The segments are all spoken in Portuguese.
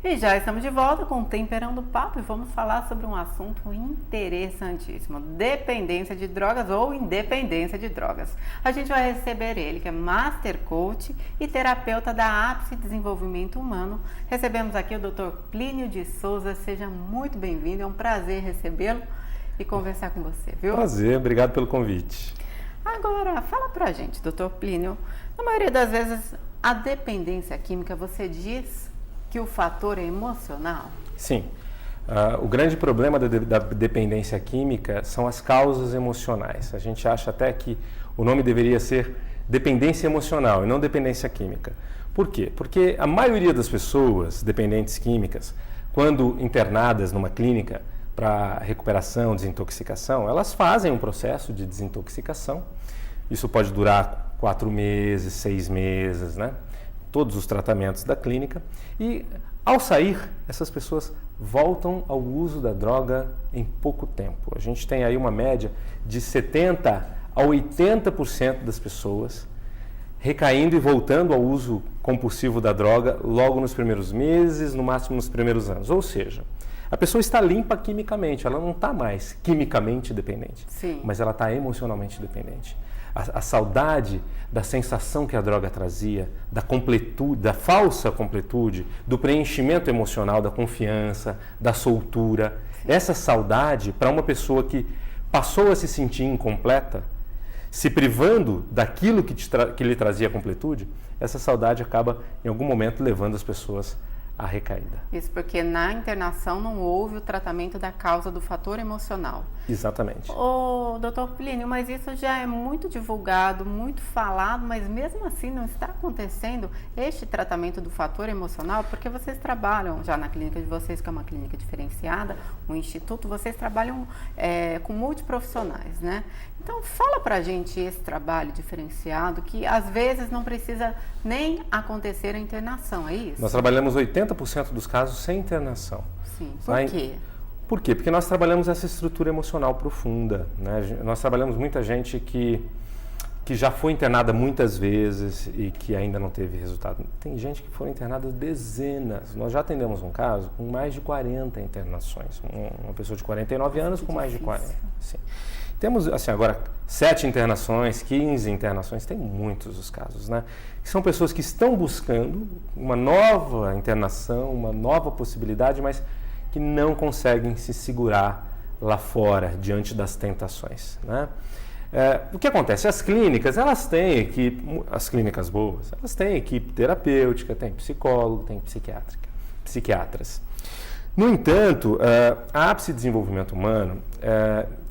E já estamos de volta com o Temperando o Papo e vamos falar sobre um assunto interessantíssimo: dependência de drogas ou independência de drogas. A gente vai receber ele, que é Master Coach e terapeuta da Ápice Desenvolvimento Humano. Recebemos aqui o Dr. Plínio de Souza. Seja muito bem-vindo, é um prazer recebê-lo e conversar com você, viu? Prazer, obrigado pelo convite. Agora, fala pra gente, Dr. Plínio, na maioria das vezes a dependência química, você diz que o fator é emocional? Sim. O grande problema da dependência química são as causas emocionais. A gente acha até que o nome deveria ser dependência emocional e não dependência química. Por quê? Porque a maioria das pessoas dependentes químicas, quando internadas numa clínica para recuperação, desintoxicação, elas fazem um processo de desintoxicação. Isso pode durar 4 meses, 6 meses, né? Todos os tratamentos da clínica, e ao sair, essas pessoas voltam ao uso da droga em pouco tempo. A gente tem aí uma média de 70% a 80% das pessoas recaindo e voltando ao uso compulsivo da droga logo nos primeiros meses, no máximo nos primeiros anos. Ou seja, a pessoa está limpa quimicamente, ela não está mais quimicamente dependente, Sim. Mas ela está emocionalmente dependente. A saudade da sensação que a droga trazia, da completude, da falsa completude, do preenchimento emocional, da confiança, da soltura. Essa saudade, para uma pessoa que passou a se sentir incompleta, se privando daquilo que lhe trazia completude, essa saudade acaba, em algum momento, levando as pessoas à recaída. Isso porque na internação não houve o tratamento da causa do fator emocional. Exatamente. Ô, doutor Plínio, mas isso já é muito divulgado, muito falado, mas mesmo assim não está acontecendo este tratamento do fator emocional? Porque vocês trabalham já na clínica de vocês, que é uma clínica diferenciada, um instituto, vocês trabalham com multiprofissionais, né? Então fala pra gente esse trabalho diferenciado, que às vezes não precisa nem acontecer a internação, é isso? Nós trabalhamos 80% dos casos sem internação. Sim, por quê? Por quê? Porque nós trabalhamos essa estrutura emocional profunda, né? Nós trabalhamos muita gente que já foi internada muitas vezes e que ainda não teve resultado. Tem gente que foi internada dezenas. Nós já atendemos um caso com mais de 40 internações. Uma pessoa de 49 anos com mais de 40. Sim. Temos, assim, agora 7 internações, 15 internações, tem muitos os casos, né? São pessoas que estão buscando uma nova internação, uma nova possibilidade, mas que não conseguem se segurar lá fora, diante das tentações, né? O que acontece? As clínicas, elas têm equipe, as clínicas boas, elas têm equipe terapêutica, tem psicólogo, tem psiquiatras. No entanto, a Ápice Desenvolvimento Humano,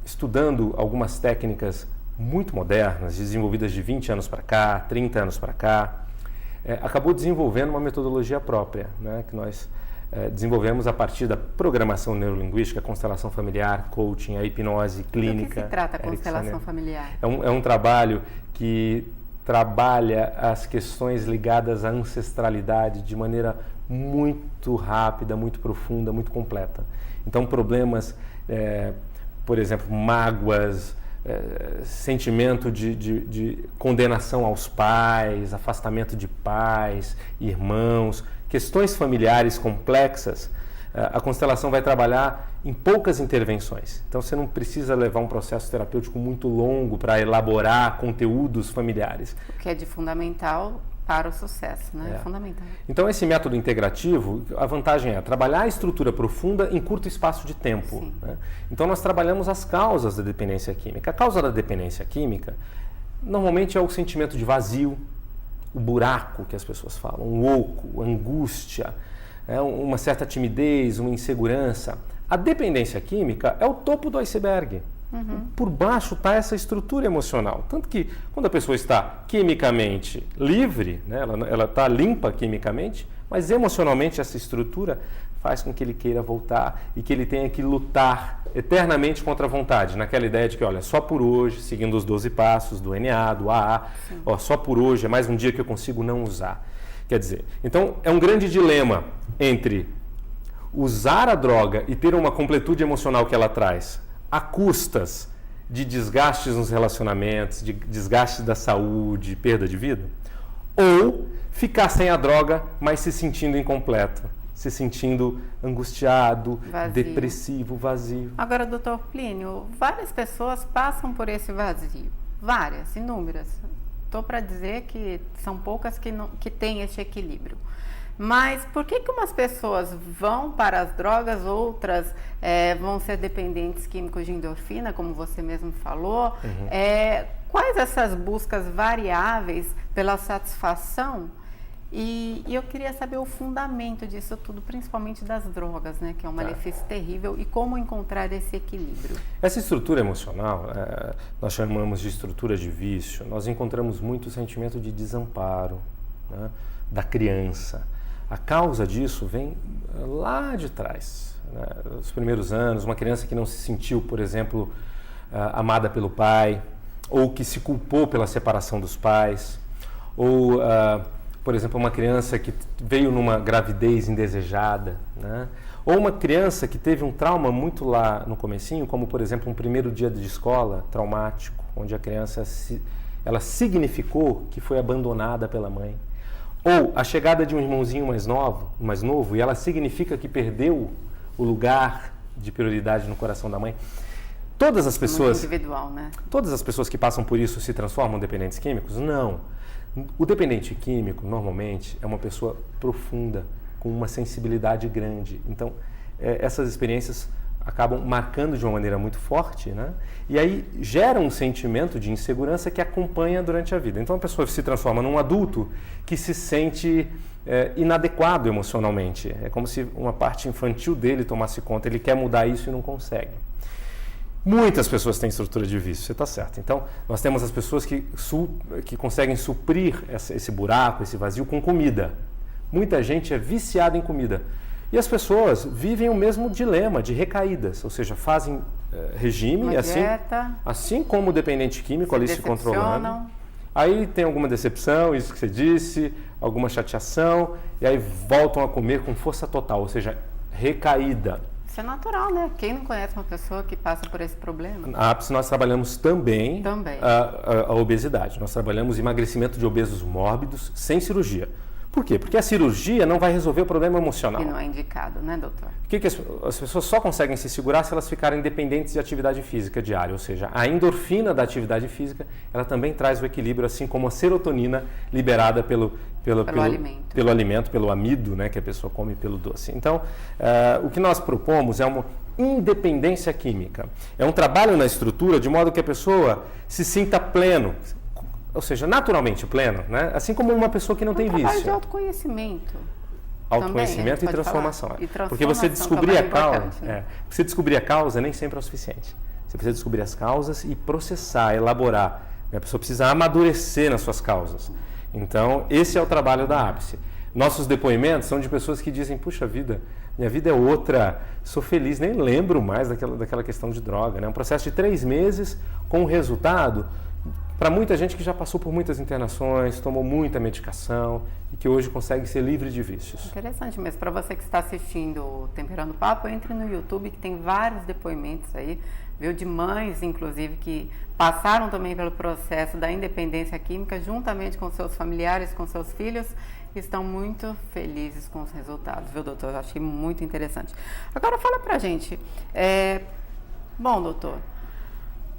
estudando algumas técnicas muito modernas, desenvolvidas de 20 anos para cá, 30 anos para cá, acabou desenvolvendo uma metodologia própria, né, que nós desenvolvemos a partir da programação neurolinguística, a constelação familiar, coaching, a hipnose clínica. Do que se trata a constelação familiar? É um trabalho que trabalha as questões ligadas à ancestralidade de maneira muito rápida, muito profunda, muito completa. Então, problemas, por exemplo, mágoas, sentimento de condenação aos pais, afastamento de pais, irmãos, questões familiares complexas, a constelação vai trabalhar em poucas intervenções. Então você não precisa levar um processo terapêutico muito longo para elaborar conteúdos familiares. O que é de fundamental para o sucesso, né? É fundamental. Então esse método integrativo, a vantagem é trabalhar a estrutura profunda em curto espaço de tempo, né? Então nós trabalhamos as causas da dependência química. A causa da dependência química normalmente é o sentimento de vazio, o buraco que as pessoas falam, um oco, angústia, uma certa timidez, uma insegurança. A dependência química é o topo do iceberg. Por baixo está essa estrutura emocional. Tanto que quando a pessoa está quimicamente livre, né, ela está limpa quimicamente, mas emocionalmente essa estrutura faz com que ele queira voltar e que ele tenha que lutar eternamente contra a vontade, naquela ideia de que, olha, só por hoje, seguindo os 12 passos do NA, do AA, só por hoje, é mais um dia que eu consigo não usar. Quer dizer, então é um grande dilema entre usar a droga e ter uma completude emocional que ela traz, a custas de desgastes nos relacionamentos, de desgastes da saúde, perda de vida, ou ficar sem a droga, mas se sentindo incompleto. se sentindo angustiado, Vazio. depressivo, vazio. Agora, doutor Plínio, várias pessoas passam por esse vazio. Várias, inúmeras. Estou para dizer que são poucas que têm esse equilíbrio. Mas por que umas pessoas vão para as drogas, outras vão ser dependentes químicos de endorfina, como você mesmo falou? Quais essas buscas variáveis pela satisfação? E eu queria saber o fundamento disso tudo, principalmente das drogas, né? Que é um malefício terrível, e como encontrar esse equilíbrio. Essa estrutura emocional, nós chamamos de estrutura de vício, nós encontramos muito o sentimento de desamparo, né, da criança. A causa disso vem lá de trás, né, os primeiros anos, uma criança que não se sentiu, por exemplo, amada pelo pai, ou que se culpou pela separação dos pais, ou... por exemplo, uma criança que veio numa gravidez indesejada, né? Ou uma criança que teve um trauma muito lá no comecinho, como, por exemplo, um primeiro dia de escola traumático, onde a criança ela significou que foi abandonada pela mãe. Ou a chegada de um irmãozinho mais novo, e ela significa que perdeu o lugar de prioridade no coração da mãe. Todas as pessoas... Muito individual, né? Todas as pessoas que passam por isso se transformam em dependentes químicos? Não. O dependente químico, normalmente, é uma pessoa profunda, com uma sensibilidade grande. Então, essas experiências acabam marcando de uma maneira muito forte, né? E aí gera um sentimento de insegurança que acompanha durante a vida. Então, a pessoa se transforma num adulto que se sente inadequado emocionalmente. É como se uma parte infantil dele tomasse conta. Ele quer mudar isso e não consegue. Muitas pessoas têm estrutura de vício, você está certo. Então, nós temos as pessoas que conseguem suprir esse buraco, esse vazio com comida. Muita gente é viciada em comida. E as pessoas vivem o mesmo dilema de recaídas, ou seja, fazem regime, assim como o dependente químico ali se controlando. Aí tem alguma decepção, isso que você disse, alguma chateação, e aí voltam a comer com força total, ou seja, recaída. Isso é natural, né? Quem não conhece uma pessoa que passa por esse problema? Na APS nós trabalhamos também a obesidade. Nós trabalhamos emagrecimento de obesos mórbidos sem cirurgia. Por quê? Porque a cirurgia não vai resolver o problema emocional. E não é indicado, né, doutor? Que as pessoas só conseguem se segurar se elas ficarem dependentes de atividade física diária. Ou seja, a endorfina da atividade física, ela também traz o equilíbrio, assim como a serotonina liberada pelo alimento, pelo amido, né, que a pessoa come, pelo doce. Então, o que nós propomos é uma independência química. É um trabalho na estrutura de modo que a pessoa se sinta pleno, ou seja, naturalmente pleno, né? Assim como uma pessoa que não tem vício. Trabalho de autoconhecimento. Autoconhecimento também, e transformação. Porque você descobrir a causa, você descobrir a causa nem sempre é o suficiente. Você precisa descobrir as causas e processar, elaborar. A pessoa precisa amadurecer nas suas causas. Então, esse é o trabalho da APSE. Nossos depoimentos são de pessoas que dizem, puxa vida, minha vida é outra, sou feliz, nem lembro mais daquela questão de droga. É um processo de 3 meses com o resultado para muita gente que já passou por muitas internações, tomou muita medicação e que hoje consegue ser livre de vícios. Interessante mesmo. Para você que está assistindo o Temperando Papo, entre no YouTube que tem vários depoimentos aí, viu, de mães, inclusive, que passaram também pelo processo da independência química juntamente com seus familiares, com seus filhos, e estão muito felizes com os resultados, viu, doutor? Eu achei muito interessante. Agora fala pra gente, bom, doutor,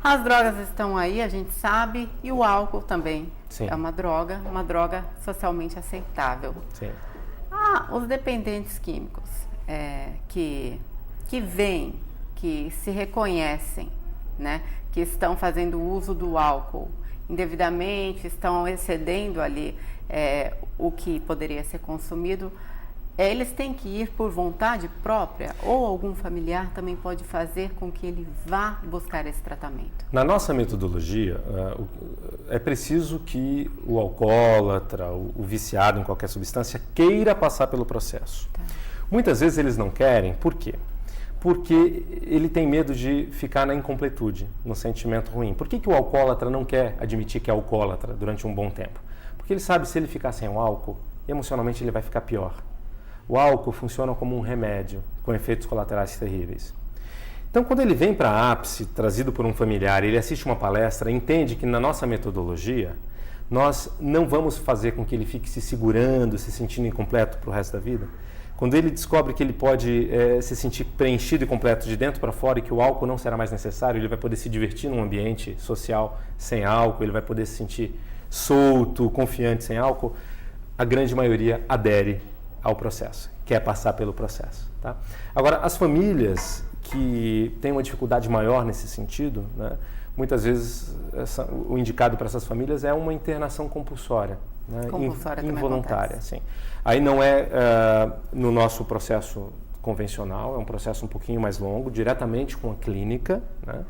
as drogas estão aí, a gente sabe, e o álcool também. Sim. É uma droga socialmente aceitável. Sim. Os dependentes químicos que vêm, que se reconhecem, né, que estão fazendo uso do álcool indevidamente, estão excedendo ali o que poderia ser consumido, eles têm que ir por vontade própria ou algum familiar também pode fazer com que ele vá buscar esse tratamento? Na nossa metodologia, é preciso que o alcoólatra, o viciado em qualquer substância, queira passar pelo processo. Tá. Muitas vezes eles não querem, por quê? Porque ele tem medo de ficar na incompletude, no sentimento ruim. Por que o alcoólatra não quer admitir que é alcoólatra durante um bom tempo? Porque ele sabe que se ele ficar sem o álcool, emocionalmente ele vai ficar pior. O álcool funciona como um remédio, com efeitos colaterais terríveis. Então, quando ele vem para a APSE, trazido por um familiar, ele assiste uma palestra, entende que na nossa metodologia, nós não vamos fazer com que ele fique se segurando, se sentindo incompleto para o resto da vida. Quando ele descobre que ele pode se sentir preenchido e completo de dentro para fora e que o álcool não será mais necessário, ele vai poder se divertir num ambiente social sem álcool, ele vai poder se sentir solto, confiante sem álcool, a grande maioria adere ao processo, quer passar pelo processo. Tá? Agora, as famílias que têm uma dificuldade maior nesse sentido, né, muitas vezes o indicado para essas famílias é uma internação compulsória. Né, compulsória involuntária, sim. Aí não é no nosso processo convencional, é um processo um pouquinho mais longo, diretamente com a clínica, né?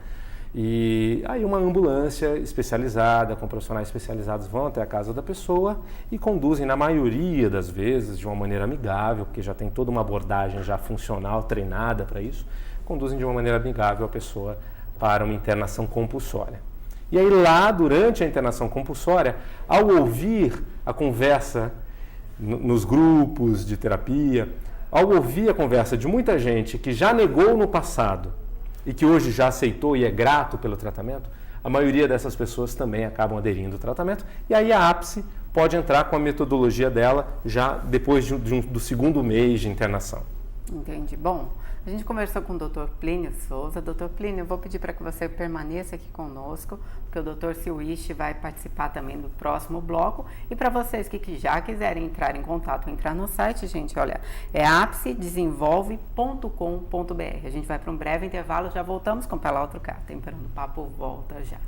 E aí uma ambulância especializada, com profissionais especializados vão até a casa da pessoa e conduzem, na maioria das vezes, de uma maneira amigável, porque já tem toda uma abordagem já funcional, treinada para isso, conduzem de uma maneira amigável a pessoa para uma internação compulsória. E aí lá, durante a internação compulsória, ao ouvir a conversa nos grupos de terapia, ao ouvir a conversa de muita gente que já negou no passado e que hoje já aceitou e é grato pelo tratamento, a maioria dessas pessoas também acabam aderindo ao tratamento. E aí a APSE pode entrar com a metodologia dela já depois do segundo mês de internação. Entendi. Bom, a gente conversou com o Dr. Plínio Souza. Dr. Plínio, eu vou pedir para que você permaneça aqui conosco, porque o Dr. Silwisch vai participar também do próximo bloco. E para vocês que já quiserem entrar em contato, entrar no site, gente, olha, é apsedesenvolve.com.br. A gente vai para um breve intervalo, já voltamos com Pela Outro Cá. Temperando o Papo volta já.